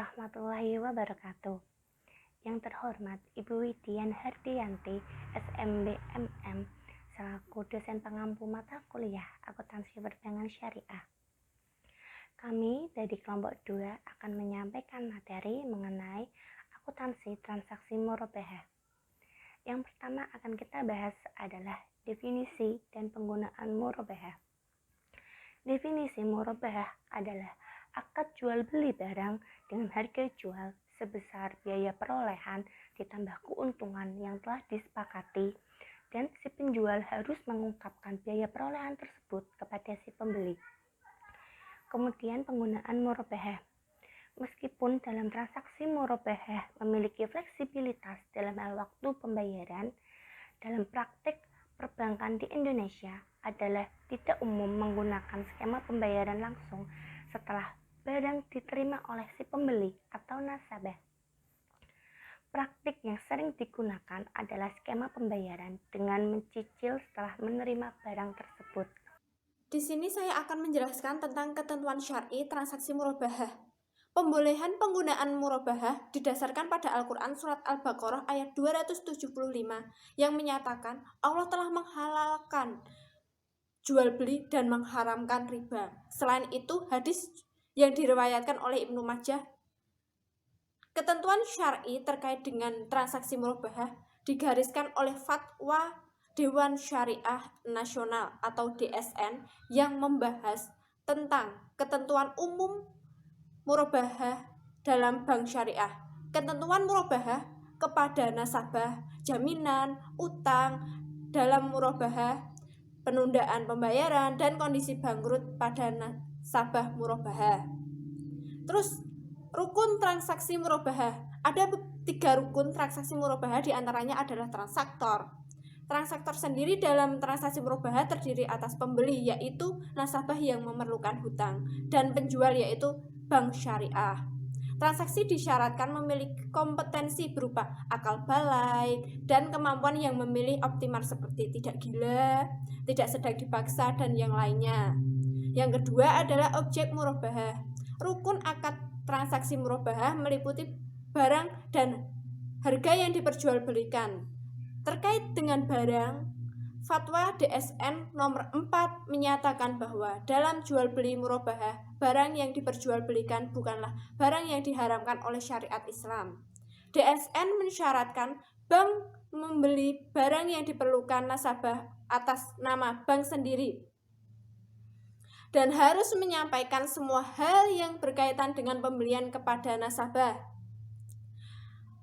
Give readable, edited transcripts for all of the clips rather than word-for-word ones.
warahmatullahi wabarakatuh. Yang terhormat Ibu Widian Hardianti, SMB MM, selaku dosen pengampu mata kuliah Akuntansi Perdagangan Syariah. Kami dari kelompok 2 akan menyampaikan materi mengenai akuntansi transaksi murabahah. Yang pertama akan kita bahas adalah definisi dan penggunaan murabahah. Definisi murabahah adalah akad jual beli barang dengan harga jual sebesar biaya perolehan ditambah keuntungan yang telah disepakati, dan si penjual harus mengungkapkan biaya perolehan tersebut kepada si pembeli. Kemudian penggunaan murabahah. Meskipun dalam transaksi murabahah memiliki fleksibilitas dalam hal waktu pembayaran, dalam praktik perbankan di Indonesia adalah tidak umum menggunakan skema pembayaran langsung setelah barang diterima oleh si pembeli atau nasabah. Praktik yang sering digunakan adalah skema pembayaran dengan mencicil setelah menerima barang tersebut. Di sini saya akan menjelaskan tentang ketentuan syar'i transaksi murabahah. Pembolehan penggunaan murabahah didasarkan pada Al-Quran Surat Al-Baqarah ayat 275 yang menyatakan Allah telah menghalalkan jual beli dan mengharamkan riba. Selain itu, hadis yang diriwayatkan oleh Ibnu Majah, ketentuan syar'i terkait dengan transaksi murabahah digariskan oleh Fatwa Dewan Syariah Nasional atau DSN yang membahas tentang ketentuan umum murabahah dalam bank syariah. Ketentuan murabahah kepada nasabah, jaminan, utang dalam murabahah, penundaan pembayaran, dan kondisi bangkrut pada nasabah murabahah. Terus, rukun transaksi murabahah. Ada 3 rukun transaksi murabahah, diantaranya adalah transaktor. Transaktor sendiri dalam transaksi murabahah terdiri atas pembeli, yaitu nasabah yang memerlukan hutang, dan penjual, yaitu bank syariah. Transaksi disyaratkan memiliki kompetensi berupa akal balik dan kemampuan yang memilih optimal seperti tidak gila, tidak sedang dipaksa, dan yang lainnya. Yang kedua adalah objek murabahah. Rukun akad transaksi murabahah meliputi barang dan harga yang diperjualbelikan. Terkait dengan barang, Fatwa DSN nomor 4 menyatakan bahwa dalam jual beli murabahah, barang yang diperjualbelikan bukanlah barang yang diharamkan oleh syariat Islam. DSN mensyaratkan bank membeli barang yang diperlukan nasabah atas nama bank sendiri dan harus menyampaikan semua hal yang berkaitan dengan pembelian kepada nasabah.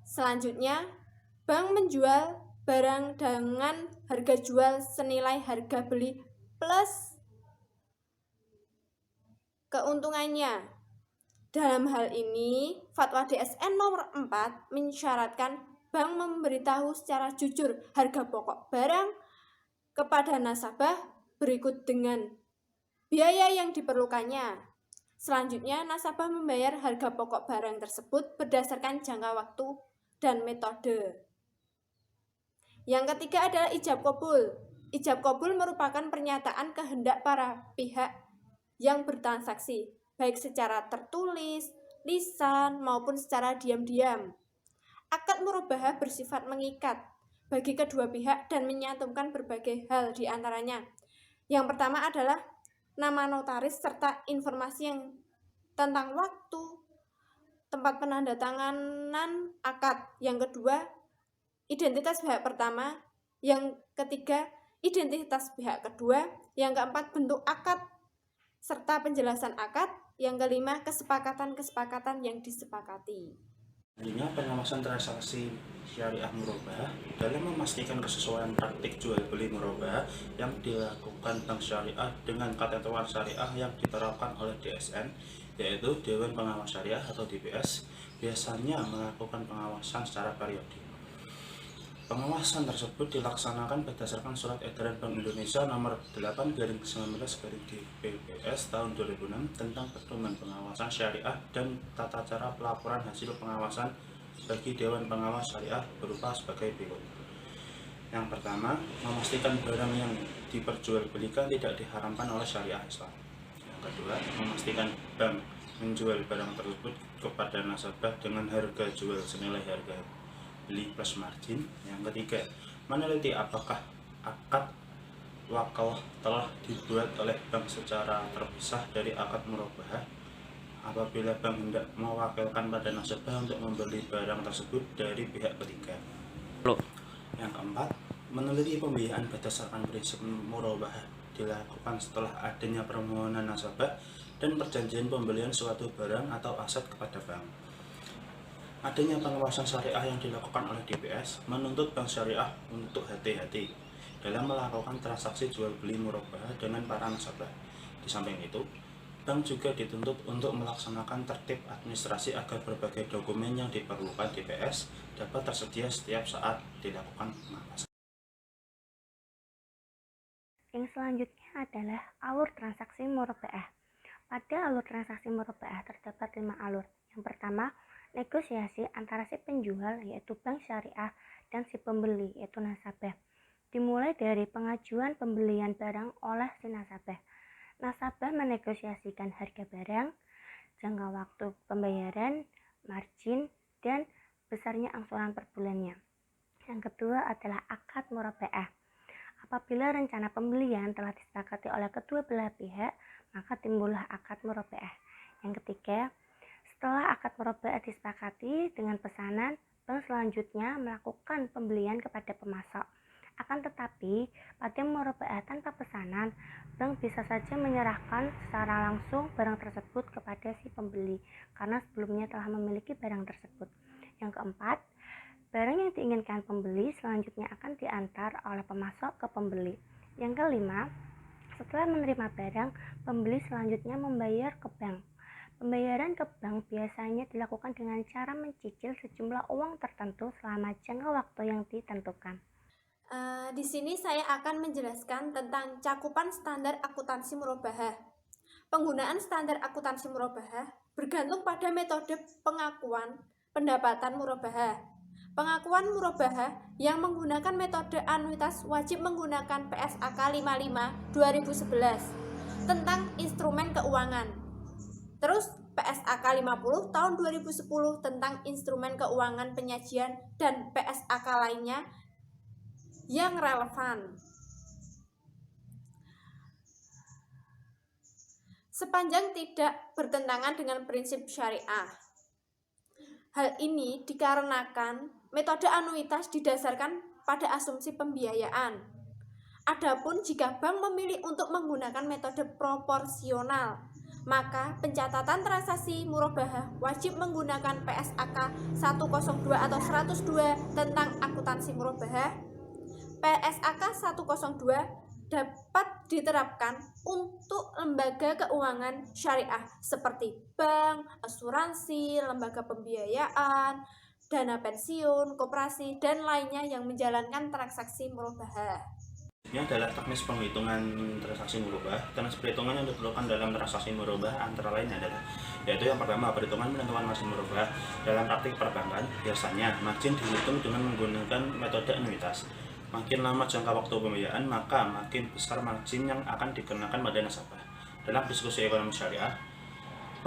Selanjutnya, bank menjual barang dengan harga jual senilai harga beli plus keuntungannya. Dalam hal ini, Fatwa DSN nomor 4 mensyaratkan bank memberitahu secara jujur harga pokok barang kepada nasabah berikut dengan biaya yang diperlukannya. Selanjutnya, nasabah membayar harga pokok barang tersebut berdasarkan jangka waktu dan metode. Yang ketiga adalah ijab qabul. Ijab qabul merupakan pernyataan kehendak para pihak yang bertransaksi, baik secara tertulis, lisan, maupun secara diam-diam. Akad murabahah bersifat mengikat bagi kedua pihak dan menyantumkan berbagai hal, diantaranya. Yang pertama adalah nama notaris serta informasi yang tentang waktu, tempat penandatanganan akad. Yang kedua, identitas pihak pertama. Yang ketiga, identitas pihak kedua. Yang keempat, bentuk akad serta penjelasan akad. Yang kelima, kesepakatan-kesepakatan yang disepakati. Selanjutnya, pengawasan transaksi syariah murabahah dalam memastikan kesesuaian praktik jual beli murabahah yang dilakukan bank syariah dengan ketentuan syariah yang diterapkan oleh DSN, yaitu Dewan Pengawas Syariah atau DPS, biasanya melakukan pengawasan secara periodik. Pengawasan tersebut dilaksanakan berdasarkan Surat Edaran Bank Indonesia nomor 8/19/DPPS tahun 2006 tentang pedoman pengawasan syariah dan tata cara pelaporan hasil pengawasan bagi Dewan Pengawas Syariah berupa sebagai berikut. Yang pertama, memastikan barang yang diperjualbelikan tidak diharamkan oleh syariah Islam. Yang kedua, memastikan bank menjual barang tersebut kepada nasabah dengan harga jual senilai harga beli plus margin. Yang ketiga, meneliti apakah akad wakalah telah dibuat oleh bank secara terpisah dari akad murabahah apabila bank hendak mewakilkan pada nasabah untuk membeli barang tersebut dari pihak ketiga. Yang keempat, meneliti pembiayaan berdasarkan prinsip murabahah dilakukan setelah adanya permohonan nasabah dan perjanjian pembelian suatu barang atau aset kepada bank. Adanya pengawasan syariah yang dilakukan oleh DBS menuntut bank syariah untuk hati-hati dalam melakukan transaksi jual beli murabahah dengan para nasabah. Di samping itu, bank juga dituntut untuk melaksanakan tertib administrasi agar berbagai dokumen yang diperlukan DBS dapat tersedia setiap saat dilakukan pengawasan. Yang selanjutnya adalah alur transaksi murabahah. Pada alur transaksi murabahah terdapat 5 alur. Yang pertama, negosiasi antara si penjual yaitu bank syariah dan si pembeli yaitu nasabah. Dimulai dari pengajuan pembelian barang oleh si nasabah. Nasabah menegosiasikan harga barang, jangka waktu pembayaran, margin, dan besarnya angsuran per bulannya. Yang kedua adalah akad murabahah. Apabila rencana pembelian telah disepakati oleh kedua belah pihak, maka timbullah akad murabahah. Yang ketiga, setelah akad murabahah disepakati dengan pesanan, bank selanjutnya melakukan pembelian kepada pemasok. Akan tetapi, pada murabahah tanpa pesanan, bank bisa saja menyerahkan secara langsung barang tersebut kepada si pembeli, karena sebelumnya telah memiliki barang tersebut. Yang keempat, barang yang diinginkan pembeli selanjutnya akan diantar oleh pemasok ke pembeli. Yang kelima, setelah menerima barang, pembeli selanjutnya membayar ke bank. Pembayaran ke bank biasanya dilakukan dengan cara mencicil sejumlah uang tertentu selama jangka waktu yang ditentukan. Di sini saya akan menjelaskan tentang cakupan standar akuntansi murabahah. Penggunaan standar akuntansi murabahah bergantung pada metode pengakuan pendapatan murabahah. Pengakuan murabahah yang menggunakan metode anuitas wajib menggunakan PSAK 55 2011 tentang instrumen keuangan. Terus PSAK 50 tahun 2010 tentang instrumen keuangan penyajian dan PSAK lainnya yang relevan. Sepanjang tidak bertentangan dengan prinsip syariah. Hal ini dikarenakan metode anuitas didasarkan pada asumsi pembiayaan. Adapun jika bank memilih untuk menggunakan metode proporsional, maka pencatatan transaksi murabahah wajib menggunakan PSAK 102 atau 102 tentang akuntansi murabahah. PSAK 102 dapat diterapkan untuk lembaga keuangan syariah seperti bank, asuransi, lembaga pembiayaan, dana pensiun, koperasi, dan lainnya yang menjalankan transaksi murabahah. Ini adalah teknis penghitungan transaksi murabahah. Teknis perhitungan yang diperlukan dalam transaksi murabahah antara lain adalah yaitu yang pertama, perhitungan menentukan margin murabahah. Dalam praktik perbankan, biasanya margin dihitung dengan menggunakan metode anuitas. Makin lama jangka waktu pembiayaan, maka makin besar margin yang akan dikenakan pada nasabah. Dalam diskusi ekonomi syariah,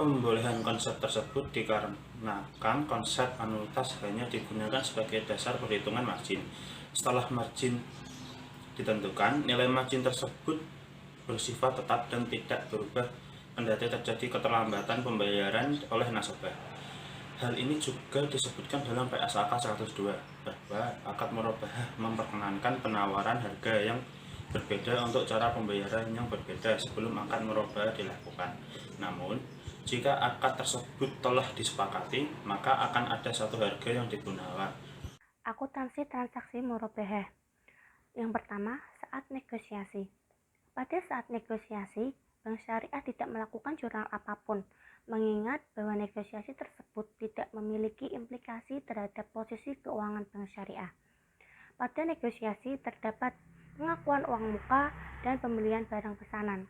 pembolehan konsep tersebut dikarenakan konsep anuitas hanya digunakan sebagai dasar perhitungan margin. Setelah margin ditentukan, nilai margin tersebut bersifat tetap dan tidak berubah kendati terjadi keterlambatan pembayaran oleh nasabah. Hal ini juga disebutkan dalam PSAK 102 bahwa akad murabahah memperkenankan penawaran harga yang berbeda untuk cara pembayaran yang berbeda sebelum akad murabahah dilakukan. Namun, jika akad tersebut telah disepakati, maka akan ada satu harga yang digunakan. Akuntansi transaksi murabahah. Yang pertama, saat negosiasi. Pada saat negosiasi, bank syariah tidak melakukan jurnal apapun, mengingat bahwa negosiasi tersebut tidak memiliki implikasi terhadap posisi keuangan bank syariah. Pada negosiasi terdapat pengakuan uang muka dan pembelian barang pesanan.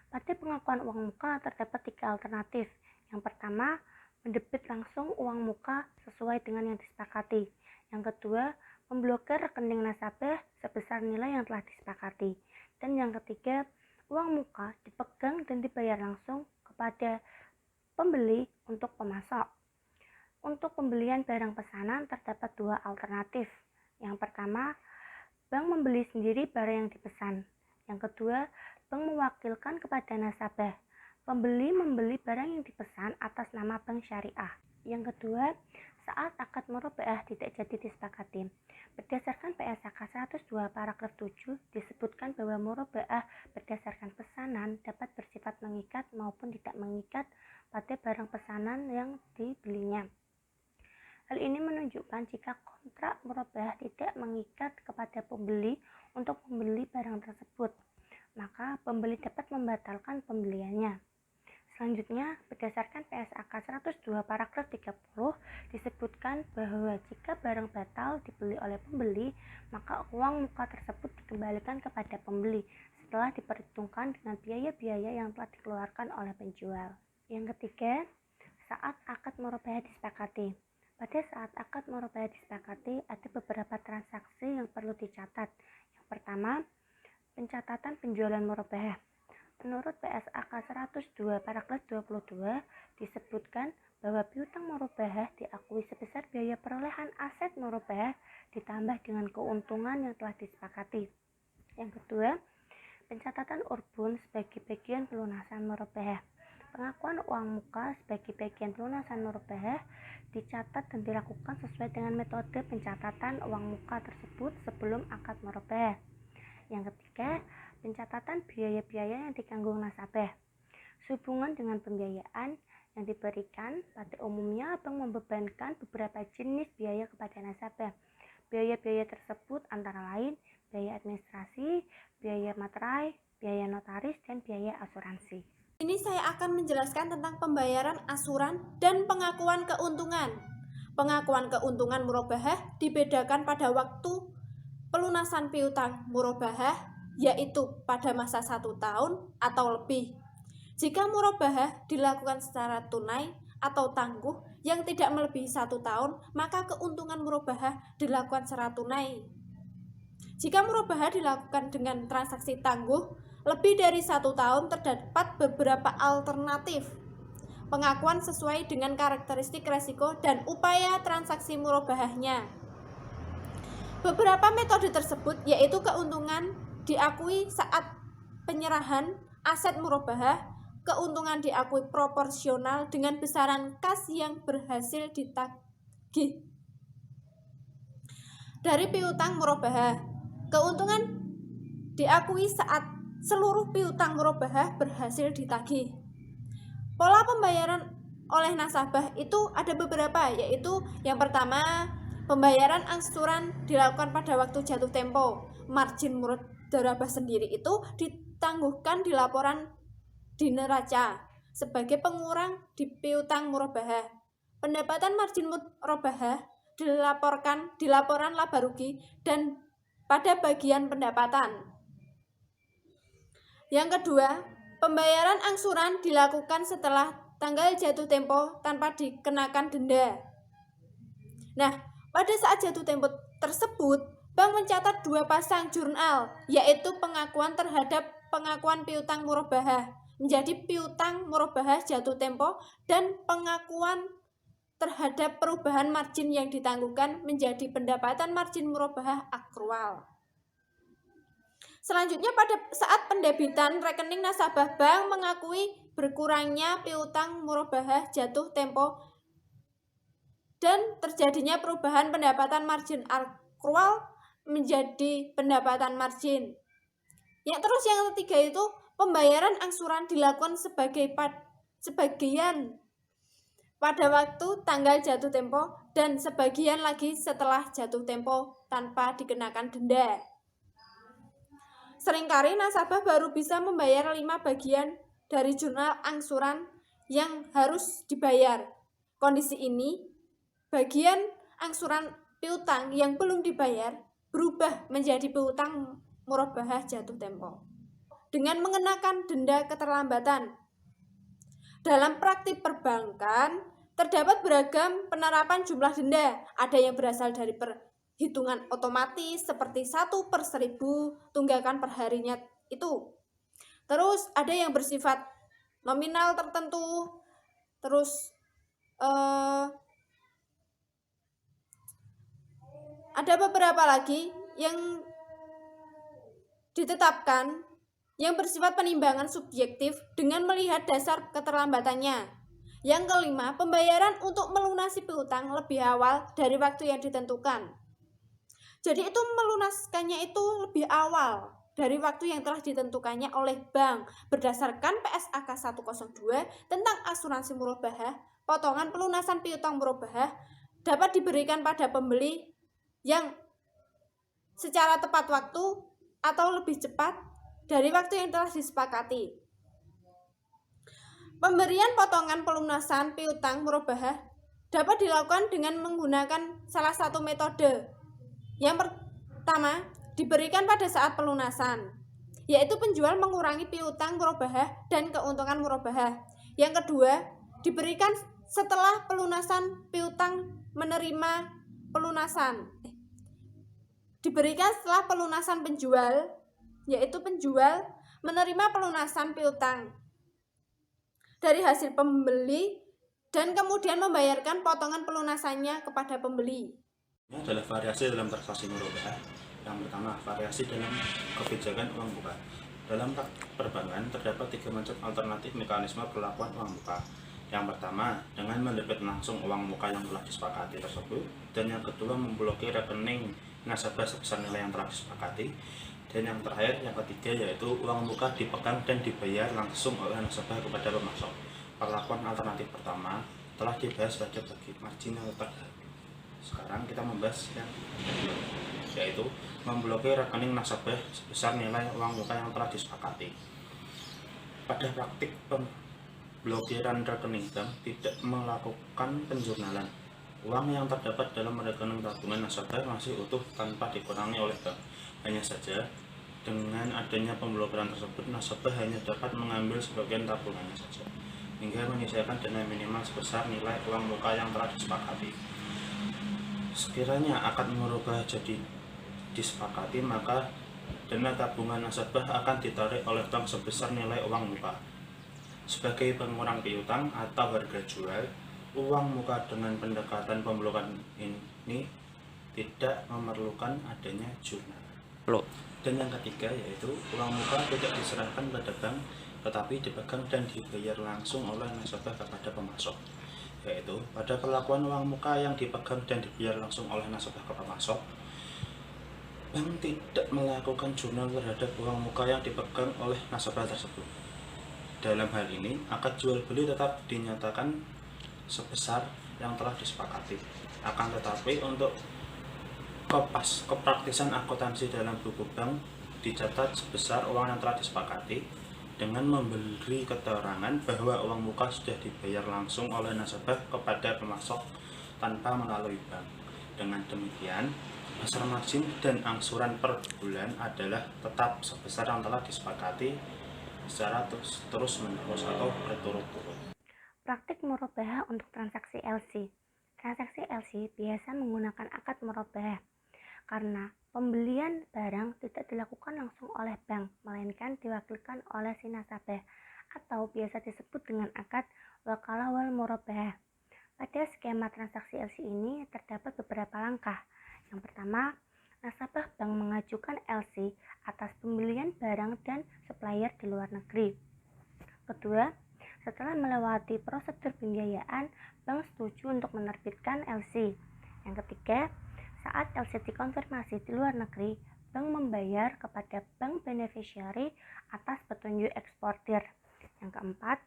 Pada pengakuan uang muka terdapat 3 alternatif. Yang pertama, mendebit langsung uang muka sesuai dengan yang disepakati. Yang kedua, memblokir rekening nasabah sebesar nilai yang telah disepakati. Dan yang ketiga, uang muka dipegang dan dibayar langsung kepada pembeli untuk pemasok. Untuk pembelian barang pesanan terdapat dua alternatif. Yang pertama, bank membeli sendiri barang yang dipesan. Yang kedua, bank mewakilkan kepada nasabah. Pembeli membeli barang yang dipesan atas nama bank syariah. Yang kedua, saat akad murabaah tidak jadi disepakati. Berdasarkan PSAK 102 paragraf 7 disebutkan bahwa murabaah berdasarkan pesanan dapat bersifat mengikat maupun tidak mengikat pada barang pesanan yang dibelinya. Hal ini menunjukkan jika kontrak murabaah tidak mengikat kepada pembeli untuk membeli barang tersebut, maka pembeli dapat membatalkan pembeliannya. Selanjutnya, berdasarkan PSAK 102 paragraf 30 disebutkan bahwa jika barang batal dibeli oleh pembeli, maka uang muka tersebut dikembalikan kepada pembeli setelah diperhitungkan dengan biaya-biaya yang telah dikeluarkan oleh penjual. Yang ketiga, saat akad murabaah disepakati. Pada saat akad murabaah disepakati, ada beberapa transaksi yang perlu dicatat. Yang pertama, pencatatan penjualan murabaah. Menurut PSAK 102 paragraf 22 disebutkan bahwa piutang murabaah diakui sebesar biaya perolehan aset murabaah ditambah dengan keuntungan yang telah disepakati. Yang kedua, pencatatan urbun sebagai bagian pelunasan murabaah. Pengakuan uang muka sebagai bagian pelunasan murabaah dicatat dan dilakukan sesuai dengan metode pencatatan uang muka tersebut sebelum akad murabaah. Yang ketiga, pencatatan biaya-biaya yang ditanggung nasabah. Sehubungan dengan pembiayaan yang diberikan, pada umumnya bank membebankan beberapa jenis biaya kepada nasabah. Biaya-biaya tersebut antara lain biaya administrasi, biaya materai, biaya notaris, dan biaya asuransi. Ini saya akan menjelaskan tentang pembayaran asuran dan pengakuan keuntungan. Pengakuan keuntungan murabaah dibedakan pada waktu pelunasan piutang murabaah, yaitu pada masa 1 tahun atau lebih. Jika murabaah dilakukan secara tunai atau tangguh yang tidak melebihi 1 tahun, maka keuntungan murabaah dilakukan secara tunai. Jika murabaah dilakukan dengan transaksi tangguh lebih dari 1 tahun, terdapat beberapa alternatif pengakuan sesuai dengan karakteristik resiko dan upaya transaksi murabaahnya. Beberapa metode tersebut yaitu keuntungan diakui saat penyerahan aset murabaah, keuntungan diakui proporsional dengan besaran kas yang berhasil ditagih dari piutang murabaah. Keuntungan diakui saat seluruh piutang murabaah berhasil ditagih. Pola pembayaran oleh nasabah itu ada beberapa, yaitu yang pertama, pembayaran angsuran dilakukan pada waktu jatuh tempo. Margin mudharabah sendiri itu ditangguhkan di laporan di neraca sebagai pengurang di piutang murabaah. Pendapatan margin murabaah dilaporkan di laporan laba rugi dan pada bagian pendapatan. Yang kedua, pembayaran angsuran dilakukan setelah tanggal jatuh tempo tanpa dikenakan denda. Nah, pada saat jatuh tempo tersebut, bank mencatat 2 pasang jurnal, yaitu pengakuan terhadap pengakuan piutang murabaah menjadi piutang murabaah jatuh tempo dan pengakuan terhadap perubahan margin yang ditangguhkan menjadi pendapatan margin murabaah akrual. Selanjutnya, pada saat pendebitan rekening nasabah, bank mengakui berkurangnya piutang murabaah jatuh tempo dan terjadinya perubahan pendapatan margin akrual menjadi pendapatan margin. Yang ketiga itu pembayaran angsuran dilakukan sebagian pada waktu tanggal jatuh tempo dan sebagian lagi setelah jatuh tempo tanpa dikenakan denda. Seringkali nasabah baru bisa membayar 5 bagian dari jurnal angsuran yang harus dibayar. Kondisi ini, bagian angsuran piutang yang belum dibayar berubah menjadi piutang murabaah jatuh tempo dengan mengenakan denda keterlambatan. Dalam praktik perbankan, terdapat beragam penerapan jumlah denda. Ada yang berasal dari hitungan otomatis seperti 1/1000 tunggakan perharinya itu. Terus ada yang bersifat nominal tertentu Terus ada beberapa lagi yang ditetapkan yang bersifat penimbangan subjektif dengan melihat dasar keterlambatannya. Yang kelima, pembayaran untuk melunasi piutang lebih awal dari waktu yang ditentukan. Jadi itu melunaskannya itu lebih awal dari waktu yang telah ditentukannya oleh bank berdasarkan PSAK 102 tentang asuransi murabahah. Potongan pelunasan piutang murabahah dapat diberikan pada pembeli yang secara tepat waktu atau lebih cepat dari waktu yang telah disepakati. Pemberian potongan pelunasan piutang murabahah dapat dilakukan dengan menggunakan salah satu metode. Yang pertama, diberikan pada saat pelunasan, yaitu penjual mengurangi piutang murabahah dan keuntungan murabahah. Yang kedua, diberikan setelah pelunasan piutang menerima pelunasan. Diberikan setelah pelunasan penjual, yaitu penjual menerima pelunasan piutang dari hasil pembeli dan kemudian membayarkan potongan pelunasannya kepada pembeli. Ini adalah variasi dalam transaksi murabahah. Yang pertama, variasi dalam kebijakan uang muka. Dalam perbankan terdapat 3 macam alternatif mekanisme perlakuan uang muka. Yang pertama, dengan mendebit langsung uang muka yang telah disepakati tersebut, dan yang kedua memblokir rekening nasabah sebesar nilai yang telah disepakati, dan yang terakhir, yang ketiga, yaitu uang muka dipegang dan dibayar langsung oleh nasabah kepada pemasok. Perlakuan alternatif pertama telah dibahas pada bagi marginal terdahulu. Sekarang kita membahas yang kedua, yaitu memblokir rekening nasabah sebesar nilai uang muka yang telah disepakati. Pada praktik pemblokiran rekening bank tidak melakukan penjurnalan. Uang yang terdapat dalam rekening tabungan nasabah masih utuh tanpa dikurangi oleh bank. Hanya saja, dengan adanya pemblokiran tersebut, nasabah hanya dapat mengambil sebagian tabungannya saja, hingga menyisakan dana minimal sebesar nilai uang muka yang telah disepakati. Sekiranya akad murabahah jadi disepakati, maka dana tabungan nasabah akan ditarik oleh bank sebesar nilai uang muka. Sebagai pengurang piutang atau harga jual, uang muka dengan pendekatan pemblokiran ini tidak memerlukan adanya jurnal. Dan yang ketiga, yaitu uang muka tidak diserahkan pada bank, tetapi dipegang dan dibayar langsung oleh nasabah kepada pemasok. Yaitu pada perlakuan uang muka yang dipegang dan dibayar langsung oleh nasabah ke pemasok, bank tidak melakukan jurnal terhadap uang muka yang dipegang oleh nasabah tersebut. Dalam hal ini, akad jual beli tetap dinyatakan sebesar yang telah disepakati. Akan tetapi untuk kepraktisan akuntansi dalam buku bank dicatat sebesar uang yang telah disepakati dengan memberi keterangan bahwa uang muka sudah dibayar langsung oleh nasabah kepada pemasok tanpa melalui bank. Dengan demikian, besar margin dan angsuran per bulan adalah tetap sebesar yang telah disepakati secara terus-menerus atau berturut-turut. Praktik murabahah untuk transaksi LC. Transaksi LC biasa menggunakan akad murabahah karena pembelian barang tidak dilakukan langsung oleh bank, melainkan diwakilkan oleh si nasabah atau biasa disebut dengan akad wakalah wal murabahah. Pada skema transaksi LC ini terdapat beberapa langkah. Yang pertama, nasabah bank mengajukan LC atas pembelian barang dan supplier di luar negeri. Kedua, setelah melewati prosedur pembiayaan, bank setuju untuk menerbitkan LC. Yang ketiga, saat LC dikonfirmasi di luar negeri, bank membayar kepada bank beneficiary atas petunjuk eksportir. Yang keempat,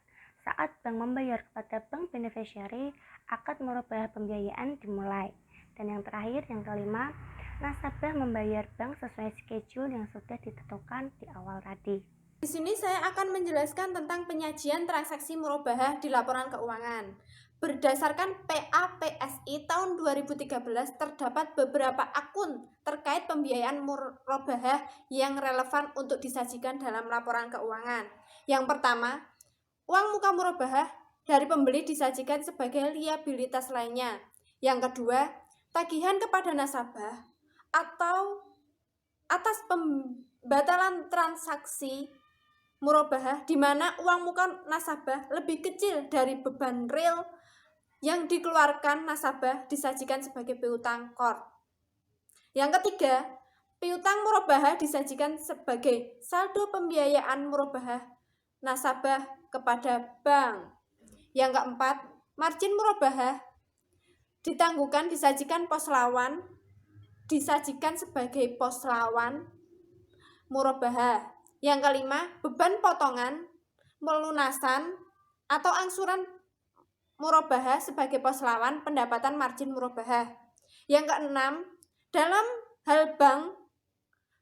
saat bank membayar kepada bank beneficiary, akad murabahah pembiayaan dimulai. Dan yang terakhir, yang kelima, nasabah membayar bank sesuai schedule yang sudah ditentukan di awal tadi. Di sini saya akan menjelaskan tentang penyajian transaksi murabahah di laporan keuangan. Berdasarkan PAPSI tahun 2013 terdapat beberapa akun terkait pembiayaan murabahah yang relevan untuk disajikan dalam laporan keuangan. Yang pertama, uang muka murabahah dari pembeli disajikan sebagai liabilitas lainnya. Yang kedua, tagihan kepada nasabah atau atas pembatalan transaksi murabahah di mana uang muka nasabah lebih kecil dari beban real yang dikeluarkan nasabah disajikan sebagai piutang core. Yang ketiga, piutang murabahah disajikan sebagai saldo pembiayaan murabahah nasabah kepada bank. Yang keempat, margin murabahah ditangguhkan disajikan sebagai pos lawan murabahah. Yang kelima, beban potongan, pelunasan atau angsuran murabahah sebagai pos lawan pendapatan margin murabahah. Yang keenam, dalam hal bank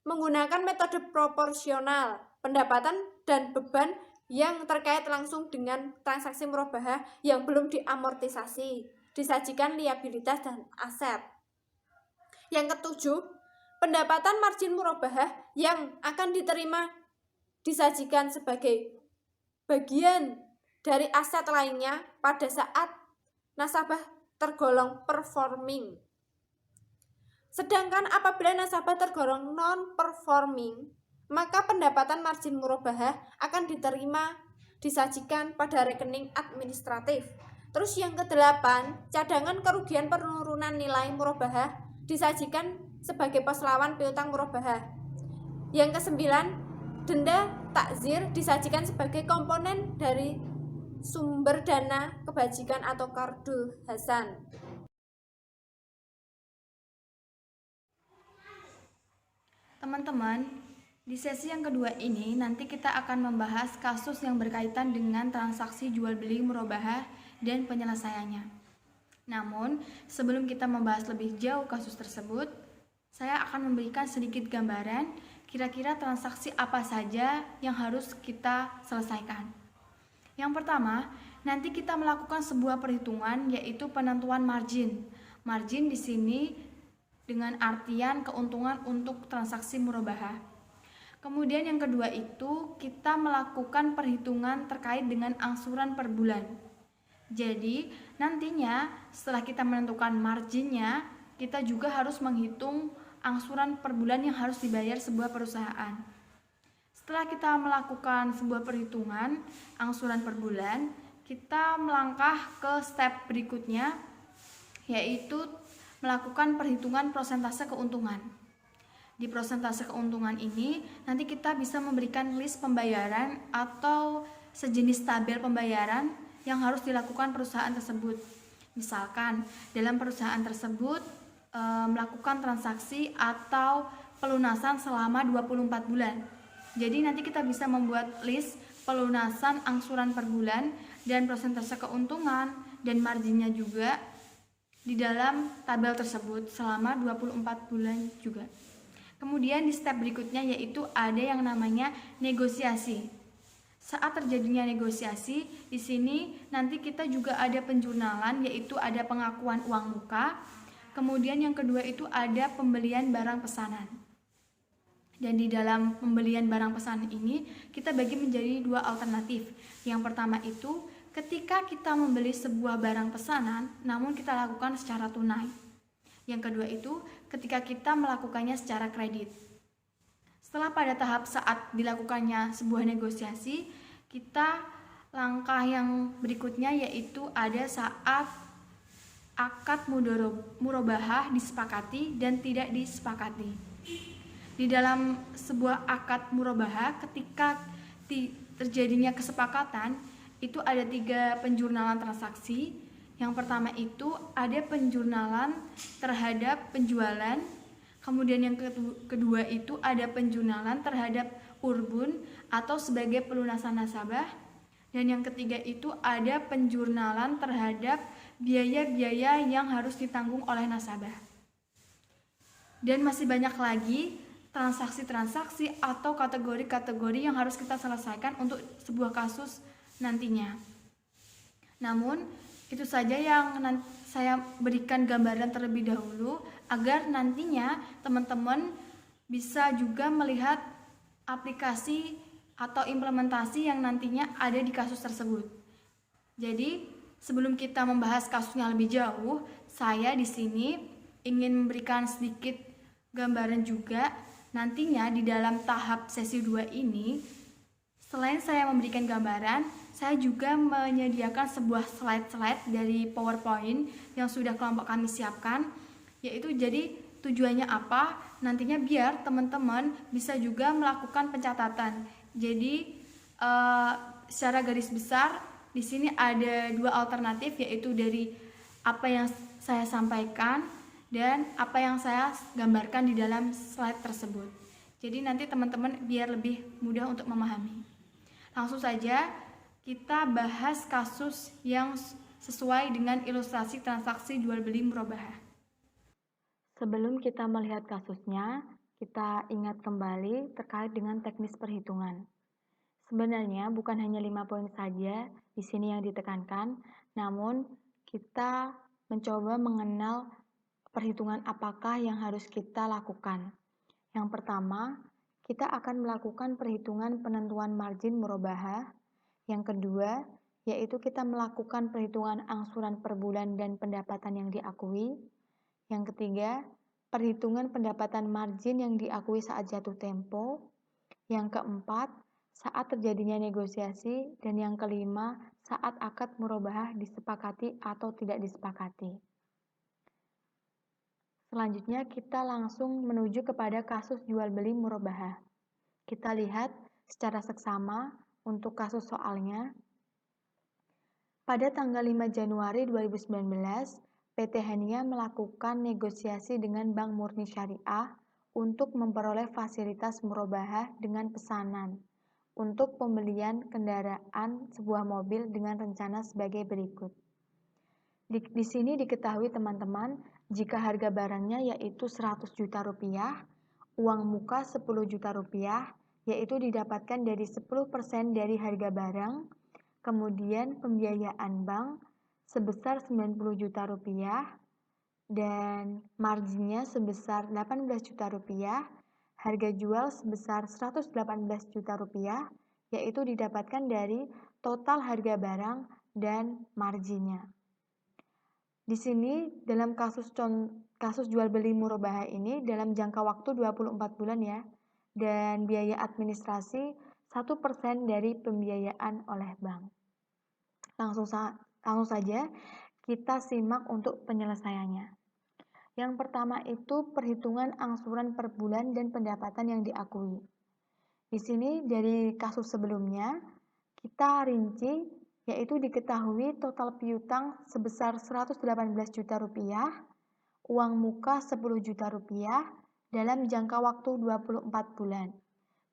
menggunakan metode proporsional, pendapatan dan beban yang terkait langsung dengan transaksi murabahah yang belum diamortisasi, disajikan liabilitas dan aset. Yang ketujuh, pendapatan margin murabahah yang akan diterima disajikan sebagai bagian dari aset lainnya pada saat nasabah tergolong performing. Sedangkan apabila nasabah tergolong non-performing, maka pendapatan margin murabahah akan disajikan pada rekening administratif. Terus yang kedelapan, cadangan kerugian penurunan nilai murabahah disajikan sebagai pos lawan piutang murabahah. Yang kesembilan, denda takzir disajikan sebagai komponen dari sumber dana kebajikan atau qardul hasan. Teman-teman, di sesi yang kedua ini nanti kita akan membahas kasus yang berkaitan dengan transaksi jual beli murabahah dan penyelesaiannya. Namun, sebelum kita membahas lebih jauh kasus tersebut, saya akan memberikan sedikit gambaran kira-kira transaksi apa saja yang harus kita selesaikan. Yang pertama, nanti kita melakukan sebuah perhitungan yaitu penentuan margin. Margin di sini dengan artian keuntungan untuk transaksi murabahah. Kemudian yang kedua itu kita melakukan perhitungan terkait dengan angsuran per bulan. Jadi nantinya setelah kita menentukan marginnya, kita juga harus menghitung angsuran per bulan yang harus dibayar sebuah perusahaan. Setelah kita melakukan sebuah perhitungan angsuran per bulan, kita melangkah ke step berikutnya yaitu melakukan perhitungan persentase keuntungan. Di persentase keuntungan ini nanti kita bisa memberikan list pembayaran atau sejenis tabel pembayaran yang harus dilakukan perusahaan tersebut. Misalkan dalam perusahaan tersebut melakukan transaksi atau pelunasan selama 24 bulan. Jadi nanti kita bisa membuat list pelunasan angsuran per bulan dan persentase keuntungan dan marginnya juga di dalam tabel tersebut selama 24 bulan juga. Kemudian di step berikutnya yaitu ada yang namanya negosiasi. Saat terjadinya negosiasi, di sini nanti kita juga ada penjurnalan yaitu ada pengakuan uang muka. Kemudian yang kedua itu ada pembelian barang pesanan. Dan di dalam pembelian barang pesanan ini kita bagi menjadi dua alternatif. Yang pertama itu ketika kita membeli sebuah barang pesanan namun kita lakukan secara tunai. Yang kedua itu ketika kita melakukannya secara kredit. Setelah pada tahap saat dilakukannya sebuah negosiasi, kita langkah yang berikutnya yaitu ada saat akad murabahah disepakati dan tidak disepakati. Di dalam sebuah akad murabahah ketika terjadinya kesepakatan itu ada 3 penjurnalan transaksi. Yang pertama itu ada penjurnalan terhadap penjualan, kemudian yang kedua itu ada penjurnalan terhadap urbun atau sebagai pelunasan nasabah, dan yang ketiga itu ada penjurnalan terhadap biaya-biaya yang harus ditanggung oleh nasabah. Dan masih banyak lagi transaksi-transaksi atau kategori-kategori yang harus kita selesaikan untuk sebuah kasus nantinya. Namun itu saja yang saya berikan gambaran terlebih dahulu agar nantinya teman-teman bisa juga melihat aplikasi atau implementasi yang nantinya ada di kasus tersebut. Jadi sebelum kita membahas kasusnya lebih jauh, saya di sini ingin memberikan sedikit gambaran juga nantinya di dalam tahap sesi 2 ini. Selain saya memberikan gambaran, saya juga menyediakan sebuah slide-slide dari PowerPoint yang sudah kelompok kami siapkan, yaitu jadi tujuannya apa? Nantinya biar teman-teman bisa juga melakukan pencatatan. Jadi secara garis besar di sini ada dua alternatif, yaitu dari apa yang saya sampaikan dan apa yang saya gambarkan di dalam slide tersebut. Jadi nanti teman-teman biar lebih mudah untuk memahami. Langsung saja kita bahas kasus yang sesuai dengan ilustrasi transaksi jual beli murabahah. Sebelum kita melihat kasusnya, kita ingat kembali terkait dengan teknis perhitungan. Sebenarnya bukan hanya 5 poin saja di sini yang ditekankan, namun kita mencoba mengenal perhitungan apakah yang harus kita lakukan. Yang pertama, kita akan melakukan perhitungan penentuan margin murabahah. Yang kedua, yaitu kita melakukan perhitungan angsuran per bulan dan pendapatan yang diakui. Yang ketiga, perhitungan pendapatan margin yang diakui saat jatuh tempo. Yang keempat, saat terjadinya negosiasi. Dan yang kelima, saat akad murabahah disepakati atau tidak disepakati. Selanjutnya kita langsung menuju kepada kasus jual beli murabahah. Kita lihat secara seksama untuk kasus soalnya. Pada tanggal 5 Januari 2019, PT Hania melakukan negosiasi dengan Bank Murni Syariah untuk memperoleh fasilitas murabahah dengan pesanan untuk pembelian kendaraan sebuah mobil dengan rencana sebagai berikut. Di sini diketahui teman-teman, jika harga barangnya yaitu 100 juta rupiah, uang muka 10 juta rupiah, yaitu didapatkan dari 10% dari harga barang, kemudian pembiayaan bank sebesar 90 juta rupiah, dan marginnya sebesar 18 juta rupiah, harga jual sebesar 118 juta rupiah, yaitu didapatkan dari total harga barang dan marginnya. Di sini dalam kasus jual beli murabahah ini dalam jangka waktu 24 bulan ya, dan biaya administrasi 1% dari pembiayaan oleh bank. Langsung saja kita simak untuk penyelesaiannya. Yang pertama itu perhitungan angsuran per bulan dan pendapatan yang diakui. Di sini dari kasus sebelumnya kita rinci, yaitu diketahui total piutang sebesar 118 juta rupiah, uang muka 10 juta rupiah dalam jangka waktu 24 bulan.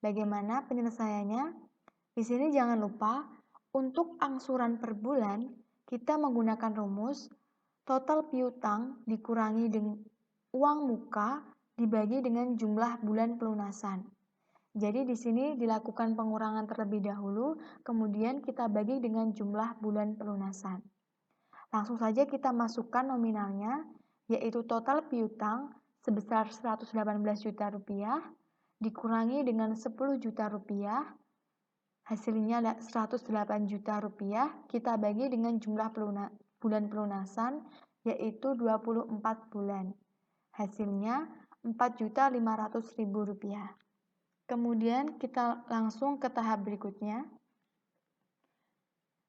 Bagaimana penyelesaiannya? Di sini jangan lupa untuk angsuran per bulan kita menggunakan rumus total piutang dikurangi dengan uang muka dibagi dengan jumlah bulan pelunasan. Jadi di sini dilakukan pengurangan terlebih dahulu, kemudian kita bagi dengan jumlah bulan pelunasan. Langsung saja kita masukkan nominalnya, yaitu total piutang sebesar 118 juta rupiah, dikurangi dengan 10 juta rupiah, hasilnya 108 juta rupiah, kita bagi dengan jumlah bulan pelunasan, yaitu 24 bulan. Hasilnya 4.500.000 rupiah. Kemudian kita langsung ke tahap berikutnya,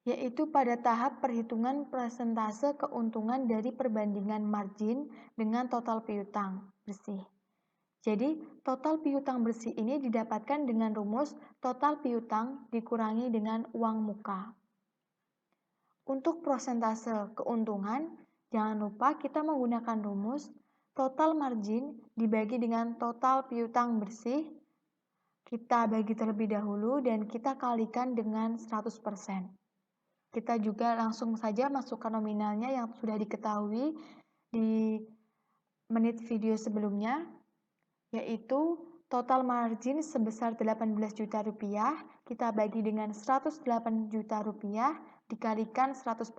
yaitu pada tahap perhitungan persentase keuntungan dari perbandingan margin dengan total piutang bersih. Jadi, total piutang bersih ini didapatkan dengan rumus total piutang dikurangi dengan uang muka. Untuk persentase keuntungan, jangan lupa kita menggunakan rumus total margin dibagi dengan total piutang bersih. Kita bagi terlebih dahulu dan kita kalikan dengan 100%. Kita juga langsung saja masukkan nominalnya yang sudah diketahui di menit video sebelumnya, yaitu total margin sebesar 18 juta rupiah, kita bagi dengan 108 juta rupiah dikalikan 100%.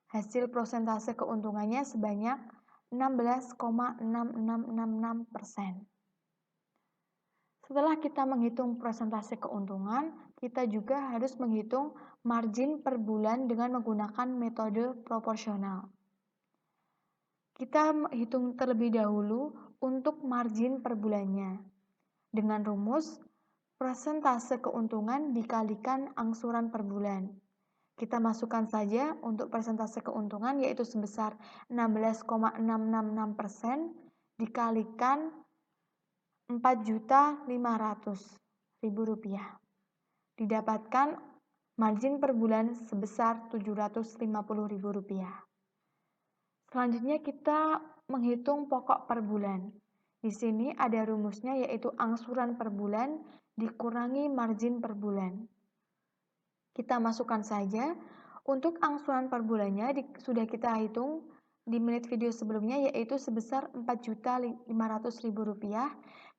Hasil persentase keuntungannya sebanyak 16,6666%. Setelah kita menghitung persentase keuntungan, kita juga harus menghitung margin per bulan dengan menggunakan metode proporsional. Kita hitung terlebih dahulu untuk margin per bulannya. Dengan rumus persentase keuntungan dikalikan angsuran per bulan. Kita masukkan saja untuk persentase keuntungan yaitu sebesar 16,666% dikalikan Rp4.500.000. Didapatkan margin per bulan sebesar Rp750.000. Selanjutnya kita menghitung pokok per bulan. Di sini ada rumusnya yaitu angsuran per bulan dikurangi margin per bulan. Kita masukkan saja. Untuk angsuran per bulannya sudah kita hitung di menit video sebelumnya yaitu sebesar Rp4.500.000.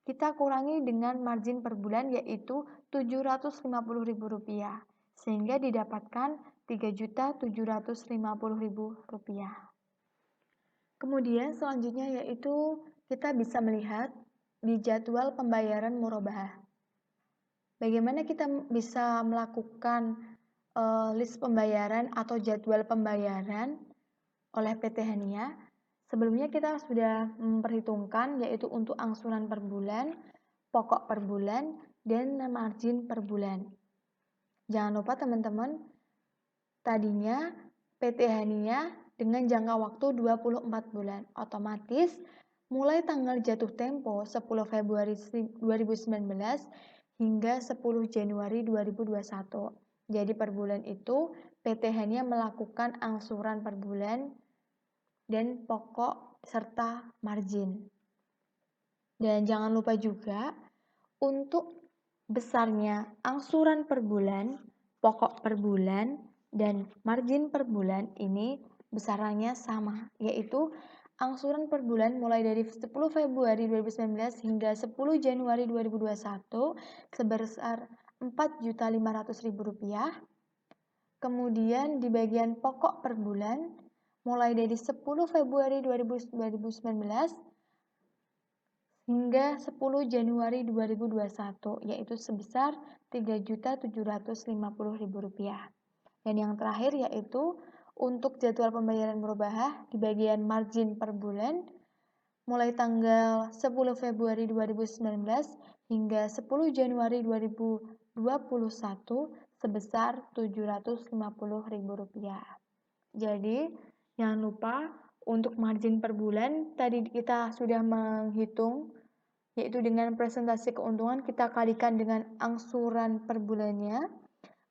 Kita kurangi dengan margin per bulan yaitu Rp750.000 sehingga didapatkan Rp3.750.000. Kemudian selanjutnya yaitu kita bisa melihat di jadwal pembayaran murabahah. Bagaimana kita bisa melakukan list pembayaran atau jadwal pembayaran oleh PT Hania? Sebelumnya kita sudah memperhitungkan yaitu untuk angsuran per bulan, pokok per bulan, dan margin per bulan. Jangan lupa teman-teman, tadinya PT Hania dengan jangka waktu 24 bulan. Otomatis mulai tanggal jatuh tempo 10 Februari 2019 hingga 10 Januari 2021. Jadi per bulan itu PT Hania melakukan angsuran per bulan dan pokok serta margin. Dan jangan lupa juga untuk besarnya angsuran per bulan, pokok per bulan, dan margin per bulan ini besarannya sama, yaitu angsuran per bulan mulai dari 10 Februari 2019 hingga 10 Januari 2021 sebesar Rp4.500.000. Kemudian di bagian pokok per bulan mulai dari 10 Februari 2019 hingga 10 Januari 2021 yaitu sebesar Rp3.750.000. Dan yang terakhir yaitu untuk jadwal pembayaran murabahah di bagian margin per bulan mulai tanggal 10 Februari 2019 hingga 10 Januari 2021 sebesar Rp750.000. Jadi jangan lupa untuk margin per bulan tadi kita sudah menghitung yaitu dengan presentasi keuntungan kita kalikan dengan angsuran per bulannya.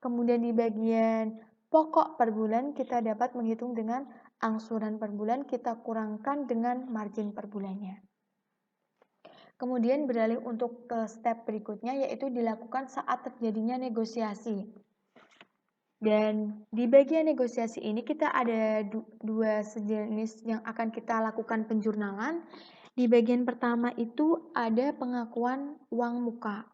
Kemudian di bagian pokok per bulan kita dapat menghitung dengan angsuran per bulan kita kurangkan dengan margin per bulannya. Kemudian beralih untuk ke step berikutnya yaitu dilakukan saat terjadinya negosiasi. Dan di bagian negosiasi ini kita ada dua sejenis yang akan kita lakukan penjurnalan. Di bagian pertama itu ada pengakuan uang muka.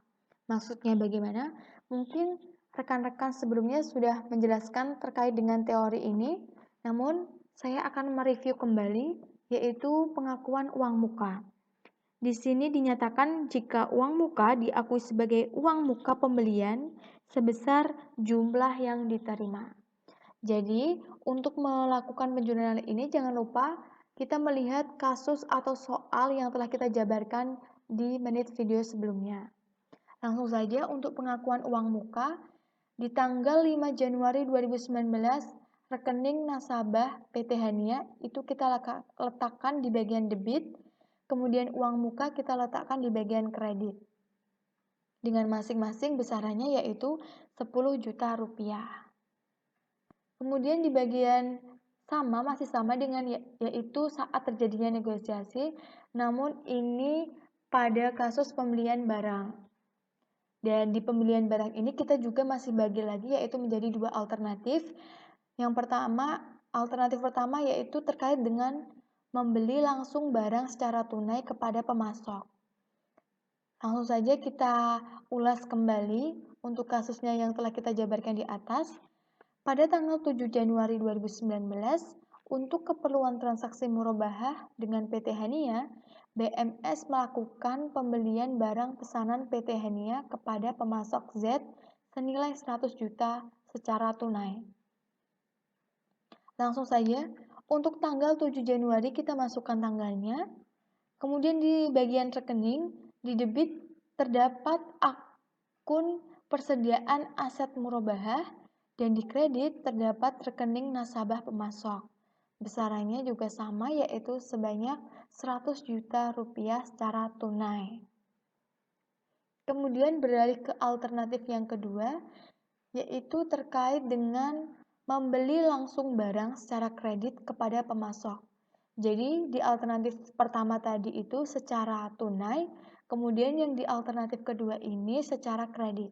Maksudnya bagaimana? Mungkin rekan-rekan sebelumnya sudah menjelaskan terkait dengan teori ini, namun saya akan mereview kembali yaitu pengakuan uang muka. Di sini dinyatakan jika uang muka diakui sebagai uang muka pembelian sebesar jumlah yang diterima. Jadi, untuk melakukan penjurnalan ini jangan lupa kita melihat kasus atau soal yang telah kita jabarkan di menit video sebelumnya. Langsung saja untuk pengakuan uang muka, di tanggal 5 Januari 2019, rekening nasabah PT Hania itu kita letakkan di bagian debit, kemudian uang muka kita letakkan di bagian kredit. Dengan masing-masing besarannya yaitu Rp10 juta. Kemudian di bagian masih sama dengan yaitu saat terjadinya negosiasi, namun ini pada kasus pembelian barang. Dan di pembelian barang ini kita juga masih bagi lagi yaitu menjadi dua alternatif. Yang pertama, alternatif pertama yaitu terkait dengan membeli langsung barang secara tunai kepada pemasok. Langsung saja kita ulas kembali untuk kasusnya yang telah kita jabarkan di atas. Pada tanggal 7 Januari 2019, untuk keperluan transaksi murabahah dengan PT Hania, BMS melakukan pembelian barang pesanan PT Hania kepada pemasok Z senilai 100 juta secara tunai. Langsung saja, untuk tanggal 7 Januari kita masukkan tanggalnya. Kemudian di bagian rekening, di debit terdapat akun persediaan aset murabahah dan di kredit terdapat rekening nasabah pemasok. Besarannya juga sama, yaitu sebanyak 100 juta rupiah secara tunai. Kemudian beralih ke alternatif yang kedua, yaitu terkait dengan membeli langsung barang secara kredit kepada pemasok. Jadi di alternatif pertama tadi itu secara tunai, kemudian yang di alternatif kedua ini secara kredit.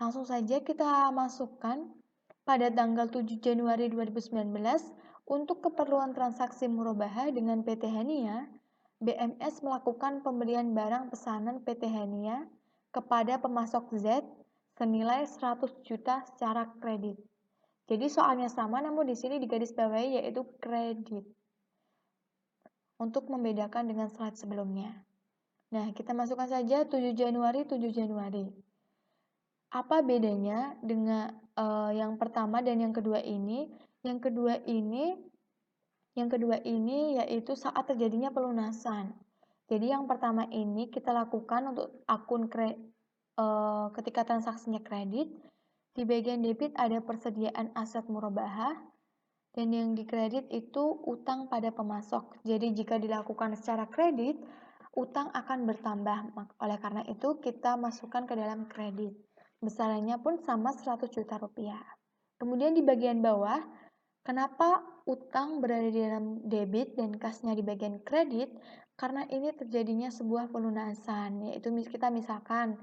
Langsung saja kita masukkan pada tanggal 7 Januari 2019 untuk keperluan transaksi murabahah dengan PT Hania, BMS melakukan pembelian barang pesanan PT Hania kepada pemasok Z senilai 100 juta secara kredit. Jadi soalnya sama, namun di sini digarisbawahi yaitu kredit. Untuk membedakan dengan slide sebelumnya. Nah, kita masukkan saja 7 Januari. Apa bedanya dengan yang pertama dan yang kedua ini? Yang kedua ini yaitu saat terjadinya pelunasan. Jadi yang pertama ini kita lakukan untuk akun ketika transaksinya kredit. Di bagian debit ada persediaan aset murabahah dan yang di kredit itu utang pada pemasok. Jadi jika dilakukan secara kredit, utang akan bertambah. Oleh karena itu kita masukkan ke dalam kredit. Besarannya pun sama 100 juta rupiah. Kemudian di bagian bawah, kenapa utang berada di dalam debit dan kasnya di bagian kredit? Karena ini terjadinya sebuah pelunasan, yaitu kita misalkan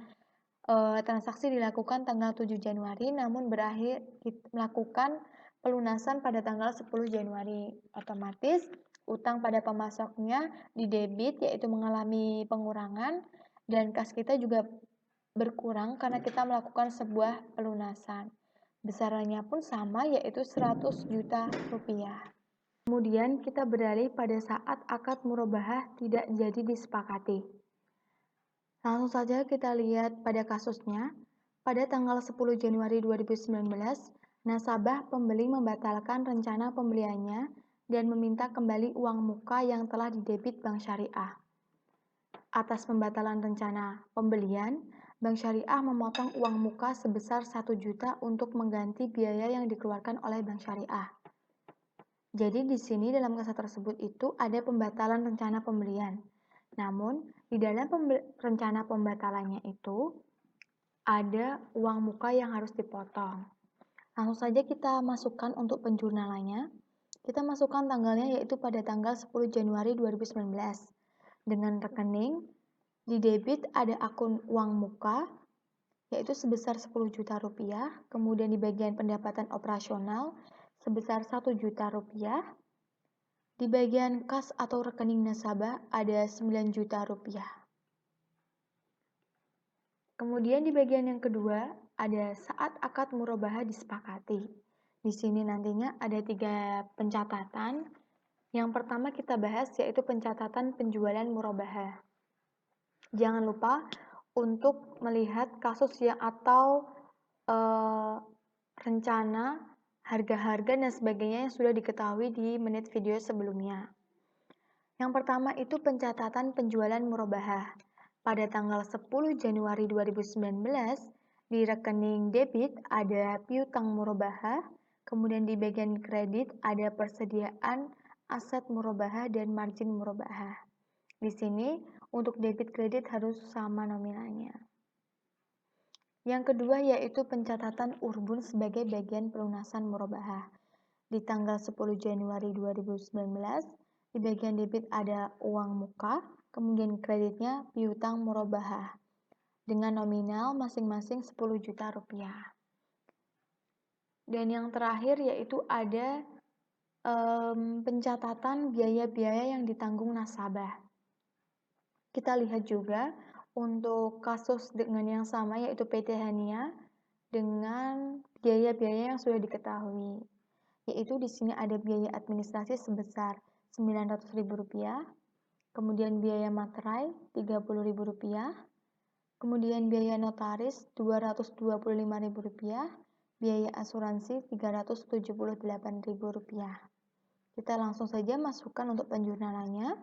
transaksi dilakukan tanggal 7 Januari namun berakhir melakukan pelunasan pada tanggal 10 Januari. Otomatis utang pada pemasoknya di debit yaitu mengalami pengurangan dan kas kita juga berkurang karena kita melakukan sebuah pelunasan. Besarannya pun sama yaitu 100 juta rupiah. Kemudian kita beralih pada saat akad murabahah tidak jadi disepakati. Langsung saja kita lihat pada kasusnya. Pada tanggal 10 Januari 2019, nasabah pembeli membatalkan rencana pembeliannya dan meminta kembali uang muka yang telah didebit Bank Syariah. Atas pembatalan rencana pembelian, Bank Syariah memotong uang muka sebesar 1 juta untuk mengganti biaya yang dikeluarkan oleh Bank Syariah. Jadi di sini dalam kisah tersebut itu ada pembatalan rencana pembelian. Namun di dalam rencana pembatalannya itu ada uang muka yang harus dipotong. Langsung saja kita masukkan untuk penjurnalannya. Kita masukkan tanggalnya yaitu pada tanggal 10 Januari 2019. Dengan rekening di debit ada akun uang muka yaitu sebesar 10 juta rupiah, kemudian di bagian pendapatan operasional sebesar 1 juta rupiah, di bagian kas atau rekening nasabah ada 9 juta rupiah. Kemudian di bagian yang kedua ada saat akad murabahah disepakati. Di sini nantinya ada 3 pencatatan. Yang pertama kita bahas yaitu pencatatan penjualan murabahah. Jangan lupa untuk melihat kasus yang atau rencana, harga-harga dan sebagainya yang sudah diketahui di menit video sebelumnya. Yang pertama itu pencatatan penjualan murabahah. Pada tanggal 10 Januari 2019, di rekening debit ada piutang murabahah, kemudian di bagian kredit ada persediaan aset murabahah dan margin murabahah. Di sini untuk debit kredit harus sama nominalnya. Yang kedua yaitu pencatatan urbun sebagai bagian pelunasan murabahah. Di tanggal 10 Januari 2019, di bagian debit ada uang muka, kemudian kreditnya piutang murabahah dengan nominal masing-masing 10 juta rupiah. Dan yang terakhir yaitu ada pencatatan biaya-biaya yang ditanggung nasabah. Kita lihat juga untuk kasus dengan yang sama yaitu PT Hania dengan biaya-biaya yang sudah diketahui. Yaitu di sini ada biaya administrasi sebesar Rp900.000, kemudian biaya materai Rp30.000, kemudian biaya notaris Rp225.000, biaya asuransi Rp378.000. Kita langsung saja masukkan untuk penjurnalannya.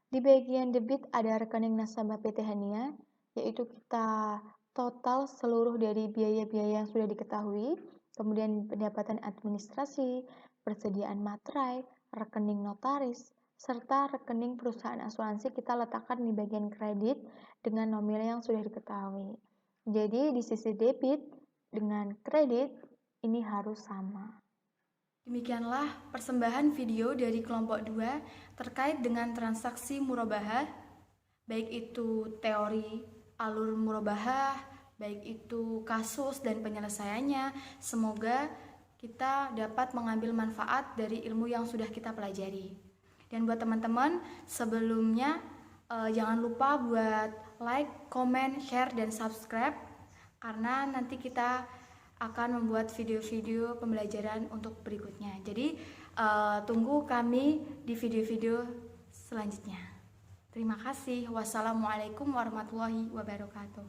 Di bagian debit ada rekening nasabah PT Hania, yaitu kita total seluruh dari biaya-biaya yang sudah diketahui, kemudian pendapatan administrasi, persediaan materai, rekening notaris, serta rekening perusahaan asuransi kita letakkan di bagian kredit dengan nominal yang sudah diketahui. Jadi di sisi debit dengan kredit ini harus sama. Demikianlah persembahan video dari kelompok 2 terkait dengan transaksi murabahah, baik itu teori alur murabahah, baik itu kasus dan penyelesaiannya. Semoga kita dapat mengambil manfaat dari ilmu yang sudah kita pelajari. Dan buat teman-teman, sebelumnya jangan lupa buat like, comment, share, dan subscribe, karena nanti kita akan membuat video-video pembelajaran untuk berikutnya. Jadi tunggu kami di video-video selanjutnya. Terima kasih. Wassalamualaikum warahmatullahi wabarakatuh.